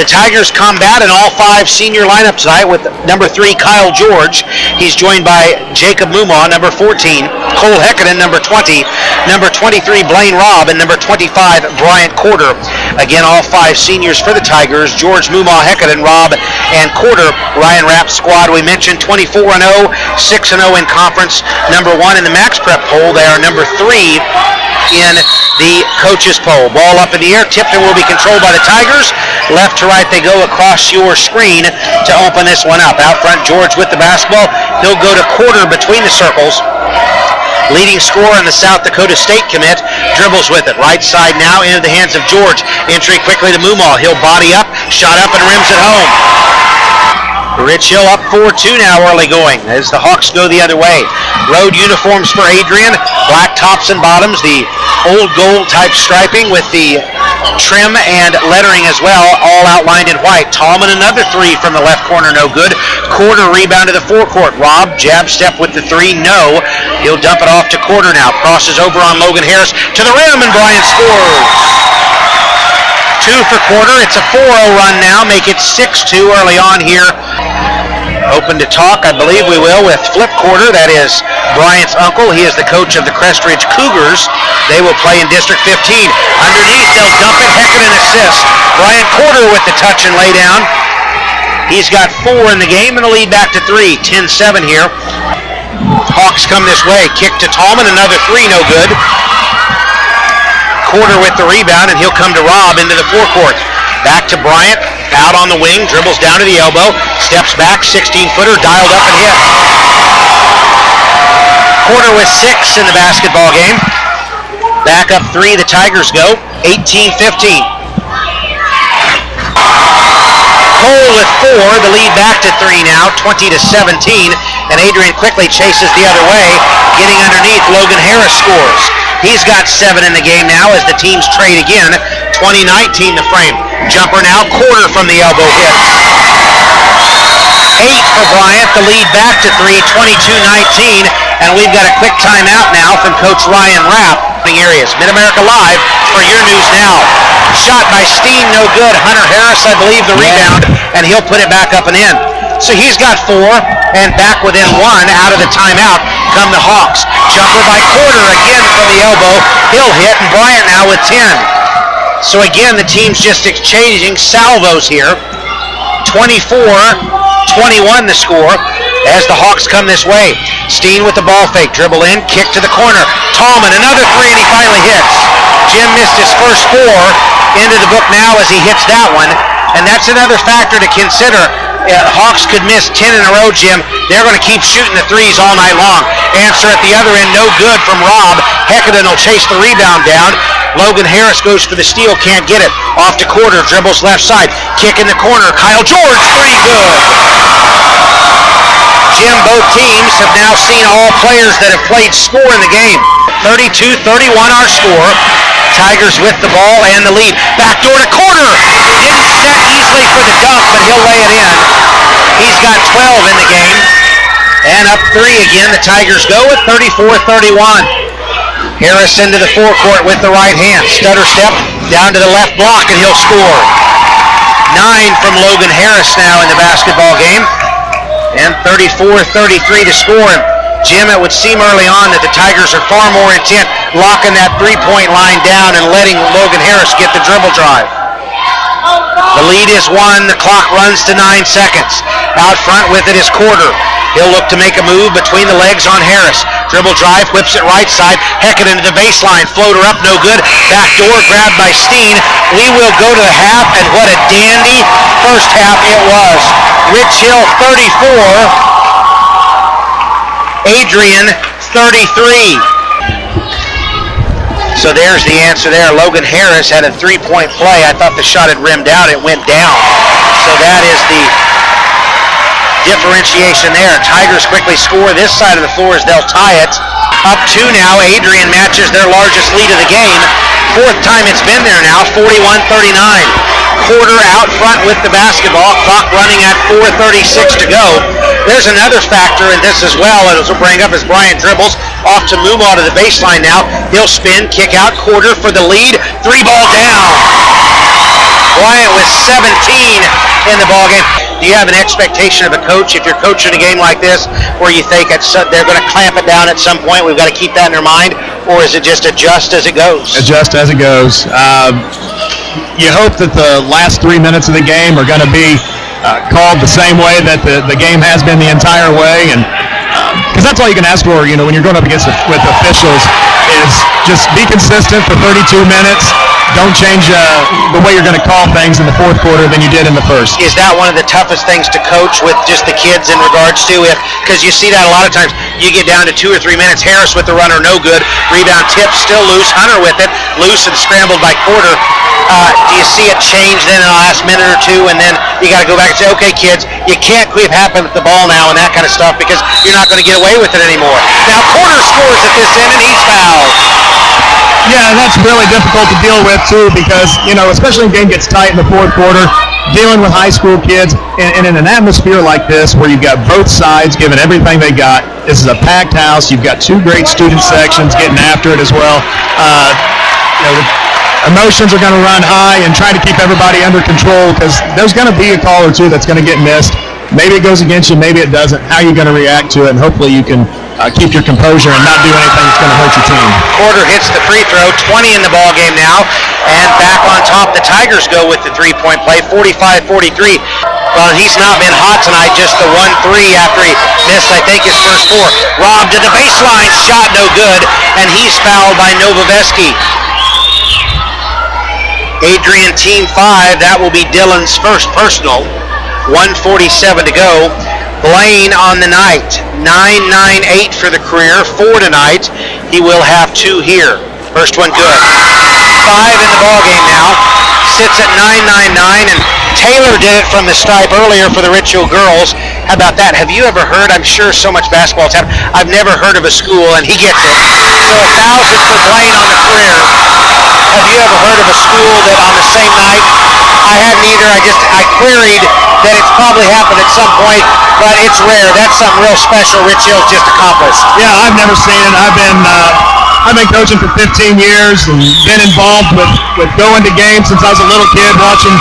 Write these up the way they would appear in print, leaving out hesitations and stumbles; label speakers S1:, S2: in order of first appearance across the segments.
S1: The Tigers combat in all 5 senior lineup tonight with number 3, Kyle George. He's joined by Jacob Mumaw, number 14, Cole Hekkanen, number 20, number 23, Blaine Robb, and number 25, Bryant Corder. Again, all 5 seniors for the Tigers: George, Mumaw, Hekkanen, Robb, and Corder. Ryan Rapp's squad, we mentioned, 24-0, 6-0 in conference, number 1 in the Max Prep poll. They are number 3 in the coaches poll. Ball up in the air, tipped, and will be controlled by the Tigers. Left to right they go across your screen to open this one up. Out front, George with the basketball. He'll go to Corder between the circles. Leading scorer in the South Dakota State commit dribbles with it. Right side now into the hands of George. Entry quickly to Mumaw. He'll body up, shot up, and rims it home. Rich Hill up 4-2 now early going as the Hawks go the other way. Road uniforms for Adrian. Black tops and bottoms. The old gold type striping with the trim and lettering as well, all outlined in white. Tallman another 3 from the left corner, no good. Corner rebound to the forecourt. Robb, jab step with the 3, no. He'll dump it off to Corder now. Crosses over on Logan Harris to the rim, and Bryant scores. 2 for Corder. It's a 4-0 run now. Make it 6-2 early on here. Open to talk, I believe we will, with Flip Corder. That is Bryant's uncle. He is the coach of the Crestridge Cougars. They will play in District 15. Underneath, they'll dump it. Hekkanen assist. Bryant Corder with the touch and lay down. He's got 4 in the game and a lead back to 3. 10-7 here. Hawks come this way. Kick to Tallman. Another 3, no good. Corder with the rebound, and he'll come to Robb into the forecourt. Back to Bryant, out on the wing, dribbles down to the elbow, steps back, 16-footer, dialed up and hit. Corder with 6 in the basketball game. Back up 3, the Tigers go, 18-15. Cole with 4, the lead back to 3 now, 20-17, and Adrian quickly chases the other way, getting underneath. Logan Harris scores. He's got 7 in the game now as the teams trade again. 20-19 the frame. Jumper now, Corder from the elbow hits. 8 for Bryant, the lead back to 3, 22-19, and we've got a quick timeout now from Coach Ryan Rapp. Areas. Mid-America Live for your news now. Shot by Steen, no good. Hunter Harris, I believe, the rebound, and he'll put it back up and in. So he's got 4, and back within 1 out of the timeout come the Hawks. Jumper by Corder again from the elbow. He'll hit, and Bryant now with 10. So again, the team's just exchanging salvos here. 24-21 the score as the Hawks come this way. Steen with the ball fake, dribble in, kick to the corner. Tallman, another 3, and he finally hits. Jim missed his first 4, into the book now as he hits that one, and that's another factor to consider. Hawks could miss 10 in a row, Jim. They're going to keep shooting the 3s all night long. Answer at the other end, no good from Robb. Hekkanen will chase the rebound down. Logan Harris goes for the steal, can't get it. Off to Corder, dribbles left side. Kick in the corner, Kyle George, 3, good. Jim, both teams have now seen all players that have played score in the game. 32-31 our score. Tigers with the ball and the lead. Backdoor to Corder. Didn't set easily for the dunk, but he'll lay it in. He's got 12 in the game. And up 3 again. The Tigers go with 34-31. Harris into the forecourt with the right hand. Stutter step down to the left block, and he'll score. 9 from Logan Harris now in the basketball game. And 34-33 to score. Jim, it would seem early on that the Tigers are far more intent locking that 3-point line down and letting Logan Harris get the dribble drive. The lead is 1. The clock runs to 9 seconds. Out front with it is Corder. He'll look to make a move between the legs on Harris. Dribble drive, whips it right side. Hekkanen into the baseline. Floater up, no good. Backdoor grabbed by Steen. We will go to the half, and what a dandy first half it was. Rich Hill 34. Adrian 33. So there's the answer there. Logan Harris had a 3-point play. I thought the shot had rimmed out. It went down. So that is the differentiation there. Tigers quickly score this side of the floor as they'll tie it. Up 2 now. Adrian matches their largest lead of the game. 4th time it's been there now. 41-39. Corder out front with the basketball. Clock running at 4:36 to go. There's another factor in this as well, and it'll bring up as Bryant dribbles off to Mumaw to the baseline now. He'll spin, kick out, Corder for the lead. 3 ball down. Bryant with 17 in the ballgame. Do you have an expectation of a coach if you're coaching a game like this where you think they're going to clamp it down at some point, we've got to keep that in their mind, or is it just adjust as it goes?
S2: Adjust as it goes. You hope that the last 3 minutes of the game are going to be called the same way that the game has been the entire way, and because that's all you can ask for, when you're going up against with officials, is just be consistent for 32 minutes. Don't change the way you're going to call things in the fourth quarter than you did in the first.
S1: Is that one of the toughest things to coach with just the kids in regards to it? Because you see that a lot of times. You get down to 2 or 3 minutes. Harris with the runner, no good. Rebound tip, still loose. Hunter with it, loose and scrambled by Quarter. Do you see it change then in the last minute or two, and then you got to go back and say, okay, kids, you can't keep happening with the ball now and that kind of stuff because you're not going to get away with it anymore. Now Quarter scores at this end, and he's fouled.
S2: Yeah, that's really difficult to deal with, too, because, especially when the game gets tight in the fourth quarter, dealing with high school kids, and in an atmosphere like this where you've got both sides giving everything they got, this is a packed house, you've got 2 great student sections getting after it as well. Emotions are going to run high and try to keep everybody under control because there's going to be a call or two that's going to get missed. Maybe it goes against you, maybe it doesn't. How are you going to react to it? And hopefully you can keep your composure and not do anything that's going to hurt your team.
S1: Quarter hits the free throw, 20 in the ball game now, and back on top the Tigers go with the 3-point play, 45-43. Well, he's not been hot tonight, just the 1-3 after he missed, I think, his first 4. Robb to the baseline, shot no good, and he's fouled by Novoveski. Adrian, team 5, that will be Dylan's first personal. 1:47 to go. Blaine on the night, 9-9-8 for the career, 4 tonight. He will have 2 here. First one good. 5 in the ballgame now. Sits at 9-9-9, and Taylor did it from the stripe earlier for the Rich Hill girls. How about that? Have you ever heard, I'm sure so much basketball's happened, I've never heard of a school, and he gets it. So 1,000 for Blaine on the career. Have you ever heard of a school that on the same night? I hadn't either. I queried that it's probably happened at some point, but it's rare. That's something real special Rich Hill's just accomplished.
S2: Yeah, I've never seen it. I've been coaching for 15 years and been involved with going to games since I was a little kid, watching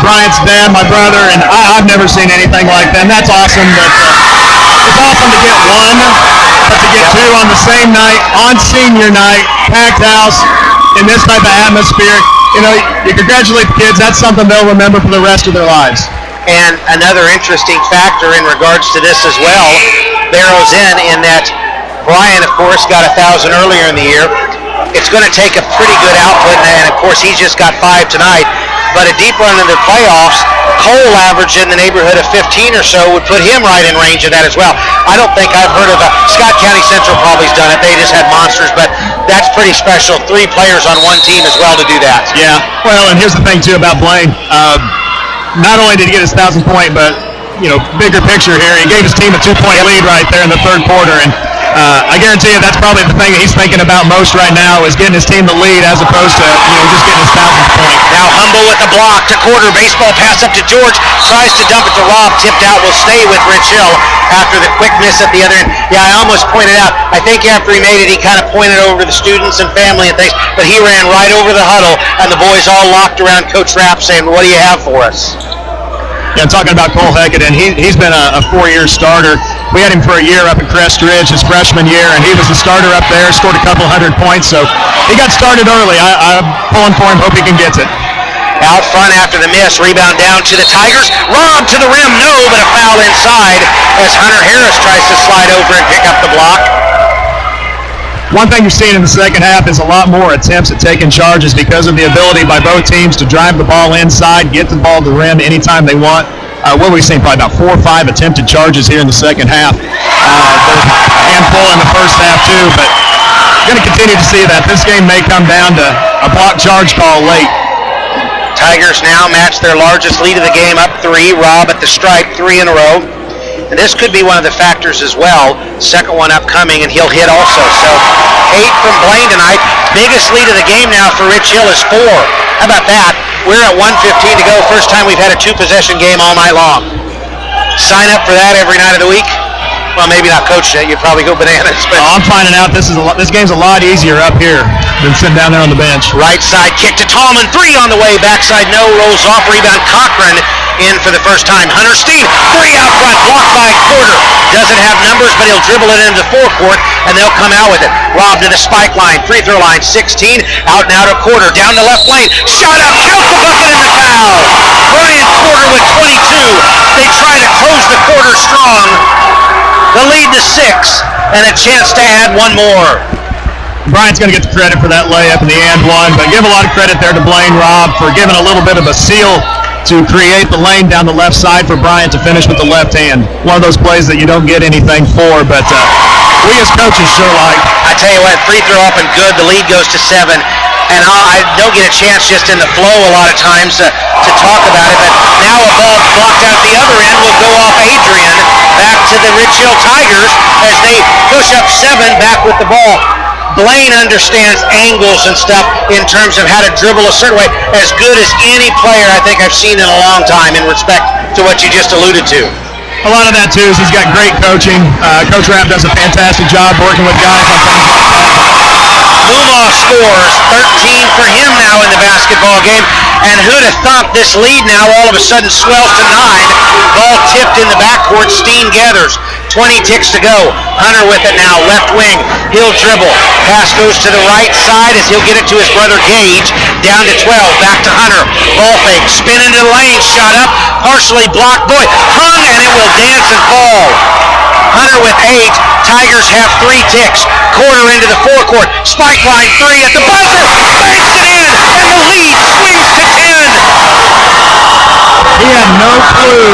S2: Bryant's dad, my brother, and I've never seen anything like that. And that's awesome. It's awesome to get 1, but to get 2 on the same night, on senior night, packed house, in this type of atmosphere, you congratulate the kids. That's something they'll remember for the rest of their lives.
S1: And another interesting factor in regards to this as well, barrels in that Bryant, of course, got 1,000 earlier in the year. It's going to take a pretty good output, and of course, he's just got 5 tonight. But a deep run in the playoffs, Cole averaged in the neighborhood of 15 or so would put him right in range of that as well. I don't think I've heard of Scott County Central probably's done it. They just had monsters, but that's pretty special. 3 players on one team as well to do that.
S2: Yeah, well, and here's the thing, too, about Blaine. Not only did he get his 1,000 point, but, bigger picture here, he gave his team a 2-point lead right there in the third quarter, and I guarantee you that's probably the thing that he's thinking about most right now is getting his team the lead as opposed to just getting his 1,000th point.
S1: Now Humble with the block to Quarter. Baseball pass up to George. Tries to dump it to Robb. Tipped out. Will stay with Rich Hill after the quick miss at the other end. Yeah, I almost pointed out. I think after he made it, he kind of pointed over to the students and family and things, but he ran right over the huddle, and the boys all locked around Coach Rapp saying, "What do you have for us?"
S2: Yeah, talking about Cole Heckaden, he's been a 4-year starter. We had him for a year up at Crest Ridge his freshman year, and he was the starter up there, scored a couple hundred points, so he got started early. I'm pulling for him, hope he can get it.
S1: Out front after the miss, rebound down to the Tigers. Robb to the rim, no, but a foul inside as Hunter Harris tries to slide over and pick up the block.
S2: One thing you're seeing in the second half is a lot more attempts at taking charges because of the ability by both teams to drive the ball inside, get the ball to the rim anytime they want. What we've seen, probably about 4 or 5 attempted charges here in the second half. There's a handful in the first half too, but going to continue to see that. This game may come down to a block charge call late.
S1: Tigers now match their largest lead of the game, up 3. Robb at the stripe, 3 in a row. And this could be one of the factors as well. Second one upcoming, and he'll hit also. So 8 from Blaine tonight. Biggest lead of the game now for Rich Hill is 4. How about that? We're at 1:15 to go. First time we've had a 2-possession game all night long. Sign up for that every night of the week. Well, maybe not coach it. You'd probably go bananas. But
S2: I'm finding out this game's a lot easier up here. been sitting down there on the bench.
S1: Right side kick to Tallman, 3 on the way, backside no, rolls off, rebound Cochran in for the first time. Hunter Steen, 3 out front, blocked by Porter. Doesn't have numbers, but he'll dribble it into the forecourt, and they'll come out with it. Robb to the spike line, free throw line, 16, out and out a quarter, down the left lane, shot up, count the bucket and the foul. Bryant Porter with 22. They try to close the quarter strong. The lead to 6, and a chance to add one more.
S2: Bryant's going to get the credit for that layup in the and one, but give a lot of credit there to Blaine Robb for giving a little bit of a seal to create the lane down the left side for Bryant to finish with the left hand. One of those plays that you don't get anything for, but we as coaches sure like.
S1: I tell you what, free throw up and good. The lead goes to 7. And I don't get a chance just in the flow a lot of times to talk about it, but now a ball blocked out the other end will go off Adrian back to the Ridge Hill Tigers as they push up 7 back with the ball. Blaine understands angles and stuff in terms of how to dribble a certain way. As good as any player I think I've seen in a long time in respect to what you just alluded to.
S2: A lot of that, too, is he's got great coaching. Coach Rapp does a fantastic job working with guys on things like that.
S1: Muma scores 13 for him now in the basketball game. And who'd have thought this lead now all of a sudden swells to 9. Ball tipped in the backcourt. Steen gathers. 20 ticks to go. Hunter with it now. Left wing. He'll dribble. Pass goes to the right side as he'll get it to his brother Gage. Down to 12. Back to Hunter. Ball fake. Spin into the lane. Shot up. Partially blocked. Boy, hung and it will dance and fall. Hunter with 8. Tigers have 3 ticks. Quarter into the forecourt. Spike line 3 at the buzzer. Banks it in. And the lead swings to 10.
S2: He had no clue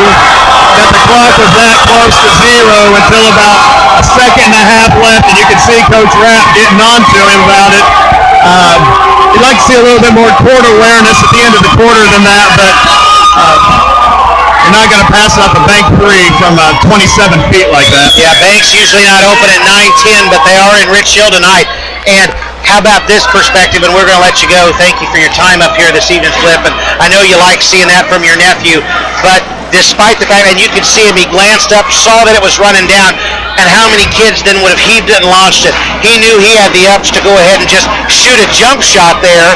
S2: that the clock was that close to 0 until about a second and a half left, and you could see Coach Rapp getting on to him about it. You'd like to see a little bit more court awareness at the end of the quarter than that, but you're not going to pass up a bank 3 from 27 feet like that.
S1: Yeah, Banks usually not open at 9-10, but they are in Rich Hill tonight. And how about this perspective, and we're going to let you go. Thank you for your time up here this evening, Flip, and I know you like seeing that from your nephew, but despite the fact, and you could see him, he glanced up, saw that it was running down, and how many kids then would have heaved it and launched it. He knew he had the ups to go ahead and just shoot a jump shot there,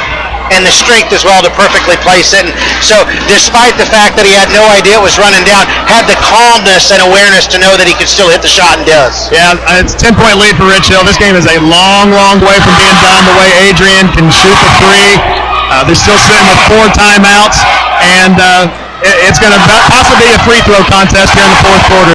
S1: and the strength as well to perfectly place it. And so despite the fact that he had no idea it was running down, had the calmness and awareness to know that he could still hit the shot and does.
S2: Yeah, it's a 10-point lead for Rich Hill. This game is a long, long way from being done the way Adrian can shoot the 3. They're still sitting with 4 timeouts, and it's going to possibly be a free throw contest here in the fourth quarter.